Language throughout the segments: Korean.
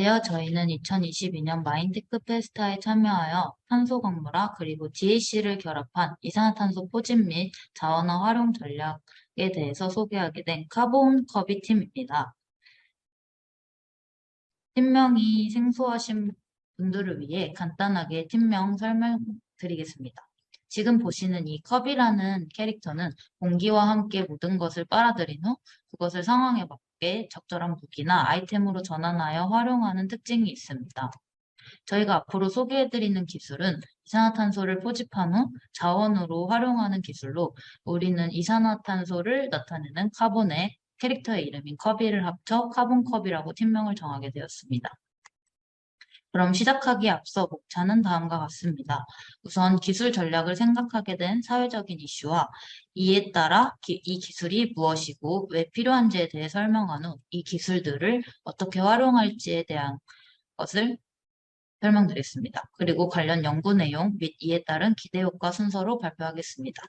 안녕하세요. 저희는 2022년 마인테크 페스타에 참여하여 탄소 광물화 그리고 DAC를 결합한 이산화탄소 포집 및 자원화 활용 전략에 대해서 소개하게 된 카본 커비 팀입니다. 팀명이 생소하신 분들을 위해 간단하게 팀명 설명드리겠습니다. 지금 보시는 이 컵이라는 캐릭터는 공기와 함께 모든 것을 빨아들인 후 그것을 상황에 맞게 적절한 무기나 아이템으로 전환하여 활용하는 특징이 있습니다. 저희가 앞으로 소개해드리는 기술은 이산화탄소를 포집한 후 자원으로 활용하는 기술로 우리는 이산화탄소를 나타내는 카본의 캐릭터의 이름인 커비를 합쳐 카본컵이라고 팀명을 정하게 되었습니다. 그럼 시작하기에 앞서 목차는 다음과 같습니다. 우선 기술 전략을 생각하게 된 사회적인 이슈와 이에 따라 이 기술이 무엇이고 왜 필요한지에 대해 설명한 후 이 기술들을 어떻게 활용할지에 대한 것을 설명드리겠습니다. 그리고 관련 연구 내용 및 이에 따른 기대 효과 순서로 발표하겠습니다.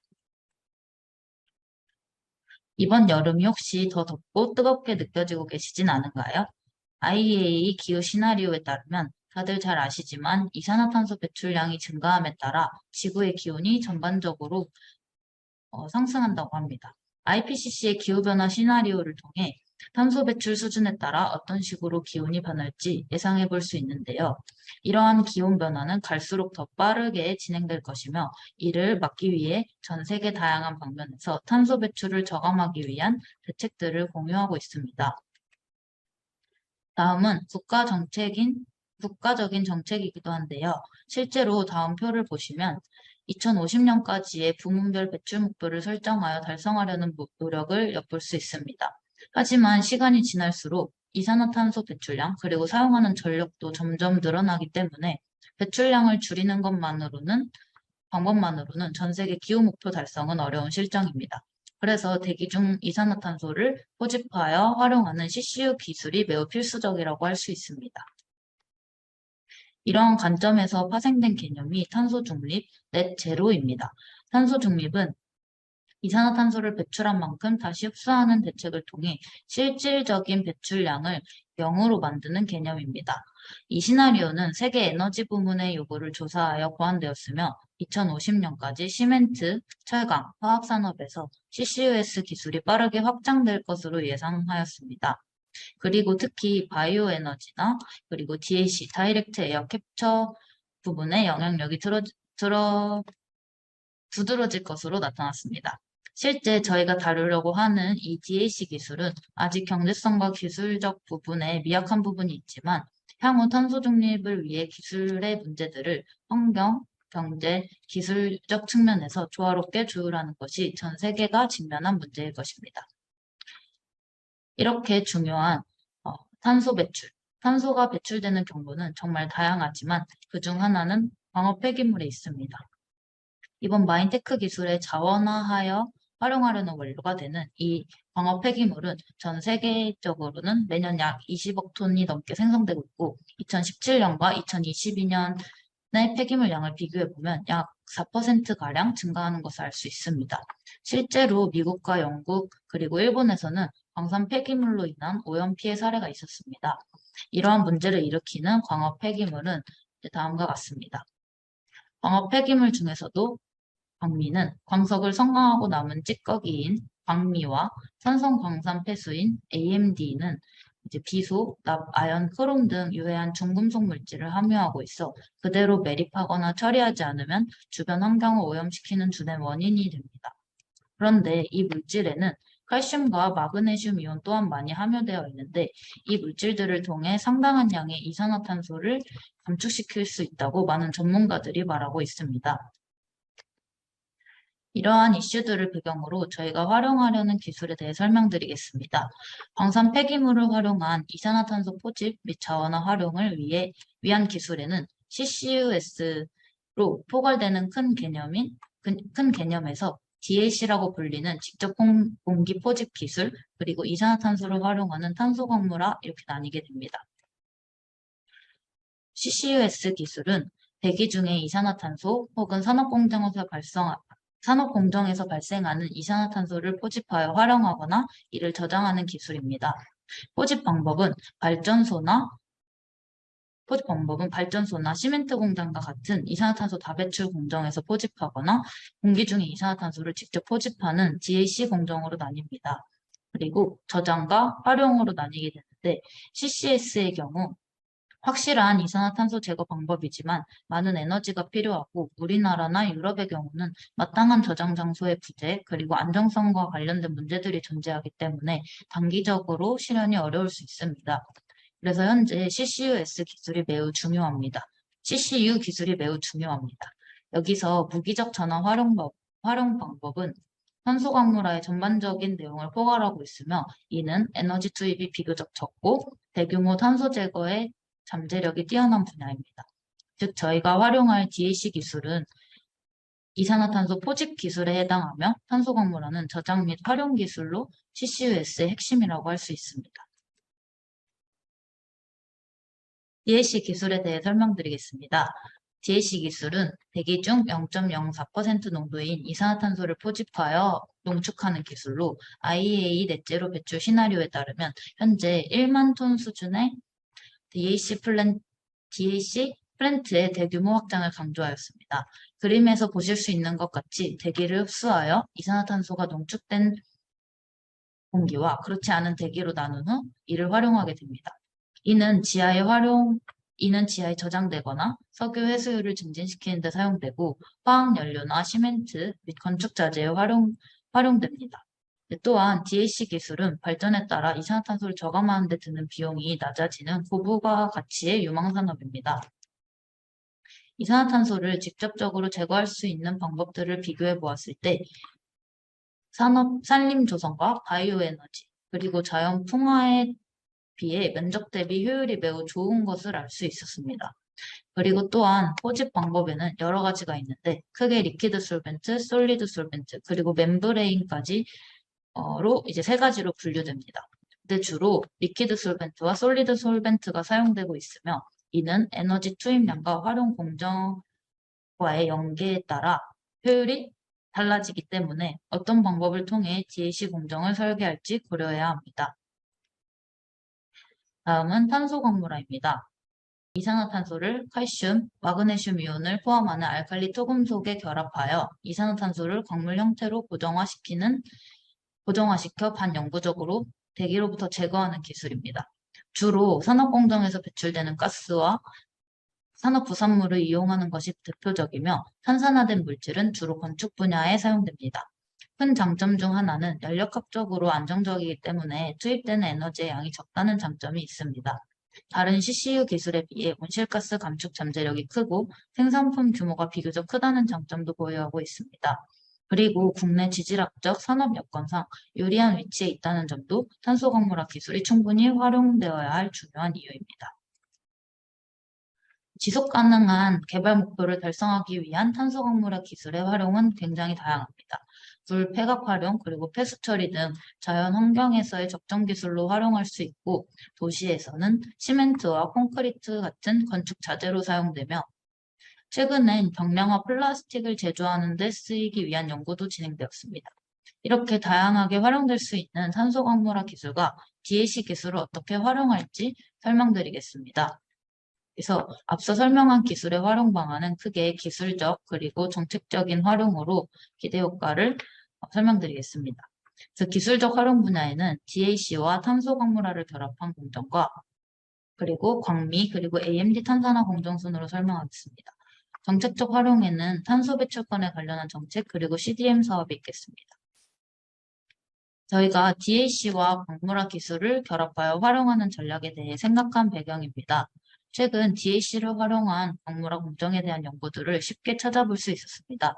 이번 여름이 혹시 더 덥고 뜨겁게 느껴지고 계시진 않은가요? IEA 기후 시나리오에 따르면 다들 잘 아시지만 이산화탄소 배출량이 증가함에 따라 지구의 기온이 전반적으로 상승한다고 합니다. IPCC의 기후변화 시나리오를 통해 탄소 배출 수준에 따라 어떤 식으로 기온이 변할지 예상해 볼 수 있는데요. 이러한 기온 변화는 갈수록 더 빠르게 진행될 것이며 이를 막기 위해 전 세계 다양한 방면에서 탄소 배출을 저감하기 위한 대책들을 공유하고 있습니다. 다음은 국가적인 정책이기도 한데요. 실제로 다음 표를 보시면 2050년까지의 부문별 배출 목표를 설정하여 달성하려는 노력을 엿볼 수 있습니다. 하지만 시간이 지날수록 이산화탄소 배출량 그리고 사용하는 전력도 점점 늘어나기 때문에 배출량을 줄이는 방법만으로는 전 세계 기후 목표 달성은 어려운 실정입니다. 그래서 대기 중 이산화탄소를 포집하여 활용하는 CCU 기술이 매우 필수적이라고 할 수 있습니다. 이러한 관점에서 파생된 개념이 탄소 중립, 넷 제로입니다. 탄소 중립은 이산화탄소를 배출한 만큼 다시 흡수하는 대책을 통해 실질적인 배출량을 0으로 만드는 개념입니다. 이 시나리오는 세계 에너지 부문의 요구를 조사하여 고안되었으며 2050년까지 시멘트, 철강, 화학산업에서 CCUS 기술이 빠르게 확장될 것으로 예상하였습니다. 그리고 특히 바이오 에너지나 그리고 DAC, 다이렉트 에어 캡처 부분의 영향력이 두드러질 것으로 나타났습니다. 실제 저희가 다루려고 하는 이 DAC 기술은 아직 경제성과 기술적 부분에 미약한 부분이 있지만 향후 탄소 중립을 위해 기술의 문제들을 환경, 경제, 기술적 측면에서 조화롭게 조율하는 것이 전 세계가 직면한 문제일 것입니다. 이렇게 중요한 탄소 배출, 탄소가 배출되는 경로는 정말 다양하지만 그중 하나는 광업 폐기물에 있습니다. 이번 마인테크 기술의 자원화하여 활용하려는 원료가 되는 이 광업 폐기물은 전 세계적으로는 매년 약 20억 톤이 넘게 생성되고 있고 2017년과 2022년의 폐기물량을 비교해보면 약 4%가량 증가하는 것을 알 수 있습니다. 실제로 미국과 영국 그리고 일본에서는 광산 폐기물로 인한 오염 피해 사례가 있었습니다. 이러한 문제를 일으키는 광업 폐기물은 다음과 같습니다. 광업 폐기물 중에서도 광미는 광석을 성광하고 남은 찌꺼기인 광미와 산성 광산 폐수인 AMD는 비소, 납, 아연, 크롬 등 유해한 중금속 물질을 함유하고 있어 그대로 매립하거나 처리하지 않으면 주변 환경을 오염시키는 주된 원인이 됩니다. 그런데 이 물질에는 칼슘과 마그네슘 이온 또한 많이 함유되어 있는데 이 물질들을 통해 상당한 양의 이산화탄소를 감축시킬 수 있다고 많은 전문가들이 말하고 있습니다. 이러한 이슈들을 배경으로 저희가 활용하려는 기술에 대해 설명드리겠습니다. 광산 폐기물을 활용한 이산화탄소 포집 및 자원화 활용을 위한 기술에는 CCUS로 포괄되는 큰 개념에서 DAC라고 불리는 직접 공기 포집 기술, 그리고 이산화탄소를 활용하는 탄소 광물화 이렇게 나뉘게 됩니다. CCUS 기술은 대기 중의 이산화탄소 혹은 산업 공정에서 발생하는 이산화탄소를 포집하여 활용하거나 이를 저장하는 기술입니다. 포집 방법은 발전소나 포집 방법은 발전소나 시멘트 공장과 같은 이산화탄소 다배출 공정에서 포집하거나 공기 중에 이산화탄소를 직접 포집하는 DAC 공정으로 나뉩니다. 그리고 저장과 활용으로 나뉘게 되는데 CCS의 경우 확실한 이산화탄소 제거 방법이지만 많은 에너지가 필요하고 우리나라나 유럽의 경우는 마땅한 저장 장소의 부재 그리고 안정성과 관련된 문제들이 존재하기 때문에 단기적으로 실현이 어려울 수 있습니다. 그래서 현재 CCUS 기술이 매우 중요합니다. CCU 기술이 매우 중요합니다. 여기서 무기적 전환 활용 방법은 탄소 광물화의 전반적인 내용을 포괄하고 있으며 이는 에너지 투입이 비교적 적고 대규모 탄소 제거에 잠재력이 뛰어난 분야입니다. 즉 저희가 활용할 DAC 기술은 이산화탄소 포집 기술에 해당하며 탄소 광물화는 저장 및 활용 기술로 CCUS의 핵심이라고 할 수 있습니다. DAC 기술에 대해 설명드리겠습니다. DAC 기술은 대기 중 0.04% 농도인 이산화탄소를 포집하여 농축하는 기술로 IEA 넷제로 배출 시나리오에 따르면 현재 1만 톤 수준의 DAC 플랜트의 대규모 확장을 강조하였습니다. 그림에서 보실 수 있는 것 같이 대기를 흡수하여 이산화탄소가 농축된 공기와 그렇지 않은 대기로 나눈 후 이를 활용하게 됩니다. 이는 지하에 저장되거나 석유 회수율을 증진시키는 데 사용되고 화학연료나 시멘트 및 건축자재에 활용됩니다. 또한 DAC 기술은 발전에 따라 이산화탄소를 저감하는 데 드는 비용이 낮아지는 고부가 가치의 유망산업입니다. 이산화탄소를 직접적으로 제거할 수 있는 방법들을 비교해 보았을 때 산림 조성과 바이오 에너지, 그리고 자연 풍화에 비해 면적 대비 효율이 매우 좋은 것을 알 수 있었습니다. 그리고 또한 포집 방법에는 여러 가지가 있는데 크게 리퀴드 솔벤트, 솔리드 솔벤트, 그리고 멤브레인까지 로 이제 세 가지로 분류됩니다. 근데 주로 리퀴드 솔벤트와 솔리드 솔벤트가 사용되고 있으며 이는 에너지 투입량과 활용 공정과의 연계에 따라 효율이 달라지기 때문에 어떤 방법을 통해 DAC 공정을 설계할지 고려해야 합니다. 다음은 탄소 광물화입니다. 이산화탄소를 칼슘, 마그네슘 이온을 포함하는 알칼리 토금속에 결합하여 이산화탄소를 광물 형태로 고정화시켜 반영구적으로 대기로부터 제거하는 기술입니다. 주로 산업공정에서 배출되는 가스와 산업 부산물을 이용하는 것이 대표적이며 산산화된 물질은 주로 건축 분야에 사용됩니다. 큰 장점 중 하나는 연력학적으로 안정적이기 때문에 투입되는 에너지의 양이 적다는 장점이 있습니다. 다른 CCU 기술에 비해 온실가스 감축 잠재력이 크고 생산품 규모가 비교적 크다는 장점도 보유하고 있습니다. 그리고 국내 지질학적 산업 여건상 유리한 위치에 있다는 점도 탄소 광물화 기술이 충분히 활용되어야 할 중요한 이유입니다. 지속 가능한 개발 목표를 달성하기 위한 탄소 광물화 기술의 활용은 굉장히 다양합니다. 불 폐각 활용 그리고 폐수 처리 등 자연 환경에서의 적정 기술로 활용할 수 있고 도시에서는 시멘트와 콘크리트 같은 건축 자재로 사용되며 최근엔 경량화 플라스틱을 제조하는 데 쓰이기 위한 연구도 진행되었습니다. 이렇게 다양하게 활용될 수 있는 탄소 광물화 기술과 DAC 기술을 어떻게 활용할지 설명드리겠습니다. 그래서 앞서 설명한 기술의 활용 방안은 크게 기술적 그리고 정책적인 활용으로 기대 효과를 설명드리겠습니다. 그래서 기술적 활용 분야에는 DAC와 탄소 광물화를 결합한 공정과 그리고 광미 그리고 AMD 탄산화 공정순으로 설명하겠습니다. 정책적 활용에는 탄소 배출권에 관련한 정책 그리고 CDM 사업이 있겠습니다. 저희가 DAC와 광물화 기술을 결합하여 활용하는 전략에 대해 생각한 배경입니다. 최근 DAC를 활용한 광물화 공정에 대한 연구들을 쉽게 찾아볼 수 있었습니다.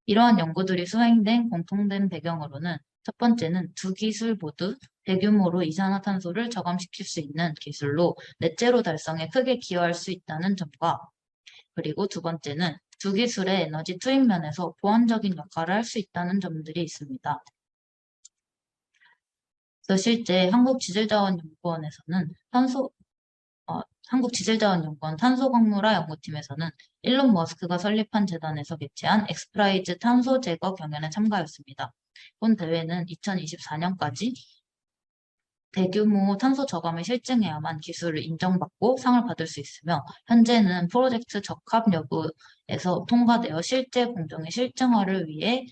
이러한 연구들이 수행된 공통된 배경으로는 첫 번째는 두 기술 모두 대규모로 이산화탄소를 저감시킬 수 있는 기술로 넷제로 달성에 크게 기여할 수 있다는 점과 그리고 두 번째는 두 기술의 에너지 투입 면에서 보완적인 역할을 할 수 있다는 점들이 있습니다. 그래서 실제 한국지질자원연구원 탄소광물화 연구팀에서는 일론 머스크가 설립한 재단에서 개최한 엑스프라이즈 탄소 제거 경연에 참가했습니다. 본 대회는 2024년까지 대규모 탄소 저감을 실증해야만 기술을 인정받고 상을 받을 수 있으며 현재는 프로젝트 적합 여부에서 통과되어 실제 공정의 실증화를 위해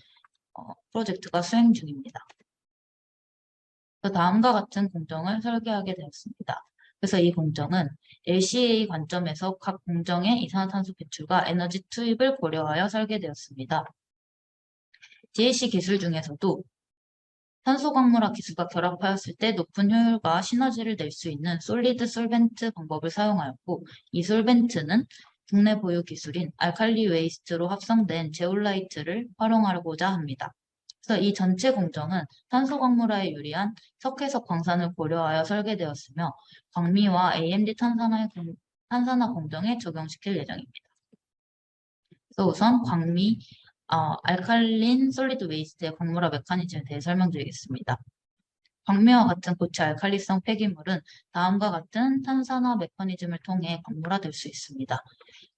프로젝트가 수행 중입니다. 그 다음과 같은 공정을 설계하게 되었습니다. 그래서 이 공정은 LCA 관점에서 각 공정의 이산화탄소 배출과 에너지 투입을 고려하여 설계되었습니다. DAC 기술 중에서도 탄소 광물화 기술과 결합하였을 때 높은 효율과 시너지를 낼 수 있는 솔리드 솔벤트 방법을 사용하였고, 이 솔벤트는 국내 보유 기술인 알칼리 웨이스트로 합성된 제올라이트를 활용하고자 합니다. 그래서 이 전체 공정은 탄소 광물화에 유리한 석회석 광산을 고려하여 설계되었으며 광미와 AMD 탄산화 공정에 적용시킬 예정입니다. 그래서 우선 알칼린 솔리드 웨이스트의 광물화 메커니즘에 대해 설명드리겠습니다. 광미와 같은 고체 알칼리성 폐기물은 다음과 같은 탄산화 메커니즘을 통해 광물화될 수 있습니다.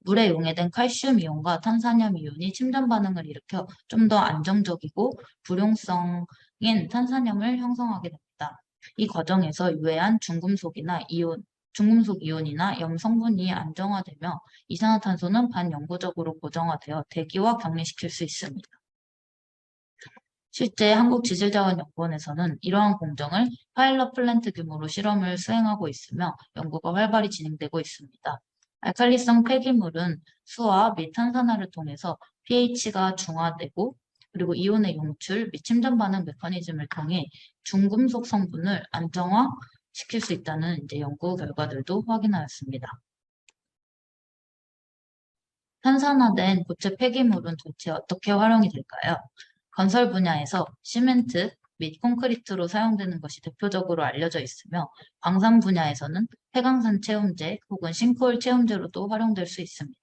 물에 용해된 칼슘 이온과 탄산염 이온이 침전 반응을 일으켜 좀 더 안정적이고 불용성인 탄산염을 형성하게 됩니다. 이 과정에서 유해한 중금속 이온이나 염 성분이 안정화되며 이산화탄소는 반영구적으로 고정화되어 대기와 격리시킬 수 있습니다. 실제 한국지질자원연구원에서는 이러한 공정을 파일럿 플랜트 규모로 실험을 수행하고 있으며 연구가 활발히 진행되고 있습니다. 알칼리성 폐기물은 수화 및 탄산화를 통해서 pH가 중화되고 그리고 이온의 용출 및 침전 반응 메커니즘을 통해 중금속 성분을 안정화시킬 수 있다는 연구 결과들도 확인하였습니다. 탄산화된 고체 폐기물은 도대체 어떻게 활용이 될까요? 건설 분야에서 시멘트 및 콘크리트로 사용되는 것이 대표적으로 알려져 있으며 광산 분야에서는 폐광산 채움제 혹은 싱크홀 채움제로도 활용될 수 있습니다.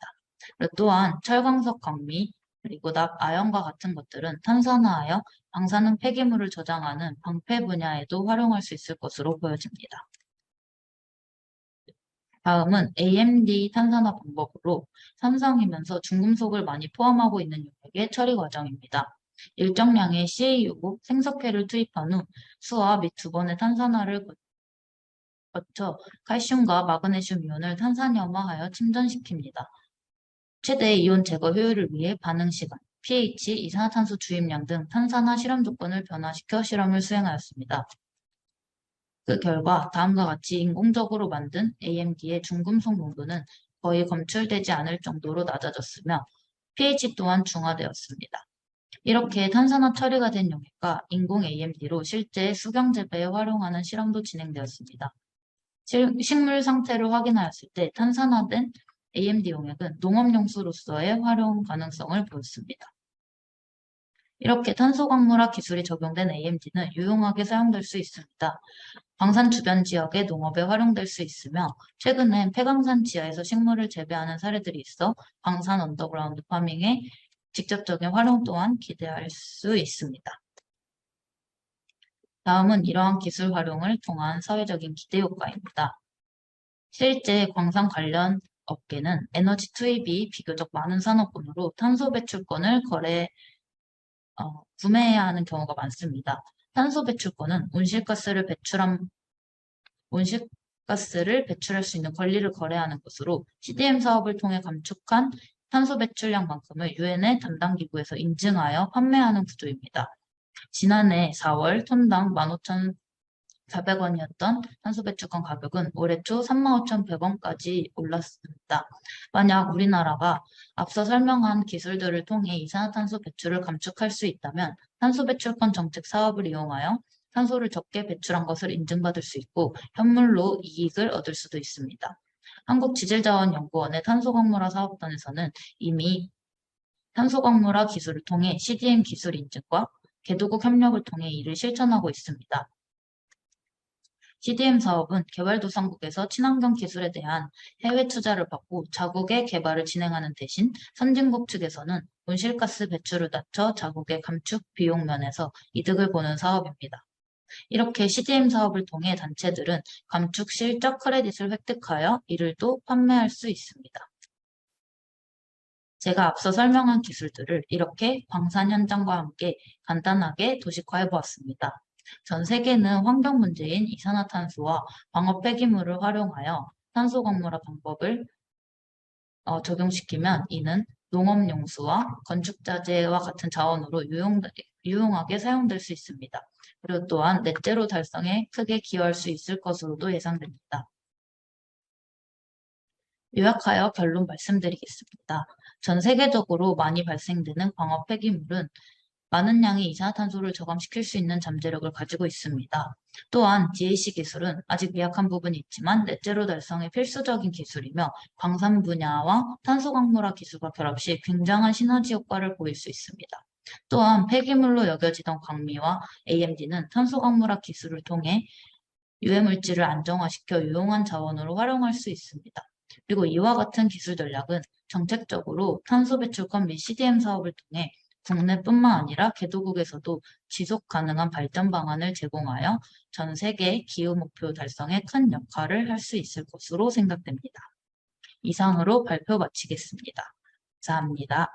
또한 철광석 광미 그리고 납아연과 같은 것들은 탄산화하여 방사능 폐기물을 저장하는 방패 분야에도 활용할 수 있을 것으로 보여집니다. 다음은 AMD 탄산화 방법으로 삼성이면서 중금속을 많이 포함하고 있는 용액의 처리 과정입니다. 일정량의 CaO 생석회를 투입한 후 수화 및 2번의 탄산화를 거쳐 칼슘과 마그네슘 이온을 탄산염화하여 침전시킵니다. 최대 이온 제거 효율을 위해 반응 시간, pH, 이산화탄소 주입량 등 탄산화 실험 조건을 변화시켜 실험을 수행하였습니다. 그 결과 다음과 같이 인공적으로 만든 AMD의 중금속 농도는 거의 검출되지 않을 정도로 낮아졌으며 pH 또한 중화되었습니다. 이렇게 탄산화 처리가 된 용액과 인공 AMD로 실제 수경 재배에 활용하는 실험도 진행되었습니다. 식물 상태를 확인하였을 때 탄산화된 AMD 용액은 농업용수로서의 활용 가능성을 보였습니다. 이렇게 탄소광물화 기술이 적용된 AMD는 유용하게 사용될 수 있습니다. 광산 주변 지역의 농업에 활용될 수 있으며 최근엔 폐광산 지하에서 식물을 재배하는 사례들이 있어 광산 언더그라운드 파밍의 직접적인 활용 또한 기대할 수 있습니다. 다음은 이러한 기술 활용을 통한 사회적인 기대 효과입니다. 실제 광산 관련 업계는 에너지 투입이 비교적 많은 산업군으로 탄소 배출권을 구매해야 하는 경우가 많습니다. 탄소 배출권은 온실가스를 배출할 수 있는 권리를 거래하는 것으로 CDM 사업을 통해 감축한 탄소 배출량만큼을 유엔의 담당 기구에서 인증하여 판매하는 구조입니다. 지난해 4월 톤당 15,400원이었던 탄소 배출권 가격은 올해 초 35,100원까지 올랐습니다. 만약 우리나라가 앞서 설명한 기술들을 통해 이산화탄소 배출을 감축할 수 있다면 탄소 배출권 정책 사업을 이용하여 탄소를 적게 배출한 것을 인증받을 수 있고 현물로 이익을 얻을 수도 있습니다. 한국지질자원연구원의 탄소광물화 사업단에서는 이미 탄소광물화 기술을 통해 CDM 기술 인증과 개도국 협력을 통해 이를 실천하고 있습니다. CDM 사업은 개발도상국에서 친환경 기술에 대한 해외 투자를 받고 자국의 개발을 진행하는 대신 선진국 측에서는 온실가스 배출을 낮춰 자국의 감축 비용 면에서 이득을 보는 사업입니다. 이렇게 CDM 사업을 통해 단체들은 감축 실적 크레딧을 획득하여 이를 또 판매할 수 있습니다. 제가 앞서 설명한 기술들을 이렇게 광산 현장과 함께 간단하게 도식화해 보았습니다. 전 세계는 환경 문제인 이산화탄소와 광업 폐기물을 활용하여 탄소 광물화 방법을 적용시키면 이는 농업용수와 건축자재와 같은 자원으로 유용하게 사용될 수 있습니다. 그리고 또한 넷제로 달성에 크게 기여할 수 있을 것으로도 예상됩니다. 요약하여 결론 말씀드리겠습니다. 전 세계적으로 많이 발생되는 광업 폐기물은 많은 양의 이산화탄소를 저감시킬 수 있는 잠재력을 가지고 있습니다. 또한 DAC 기술은 아직 미약한 부분이 있지만 넷제로 달성의 필수적인 기술이며 광산 분야와 탄소 광물화 기술과 결합 시 굉장한 시너지 효과를 보일 수 있습니다. 또한 폐기물로 여겨지던 광미와 AMD는 탄소 광물화 기술을 통해 유해물질을 안정화시켜 유용한 자원으로 활용할 수 있습니다. 그리고 이와 같은 기술 전략은 정책적으로 탄소 배출권 및 CDM 사업을 통해 국내뿐만 아니라 개도국에서도 지속 가능한 발전 방안을 제공하여 전 세계 기후 목표 달성에 큰 역할을 할 수 있을 것으로 생각됩니다. 이상으로 발표 마치겠습니다. 감사합니다.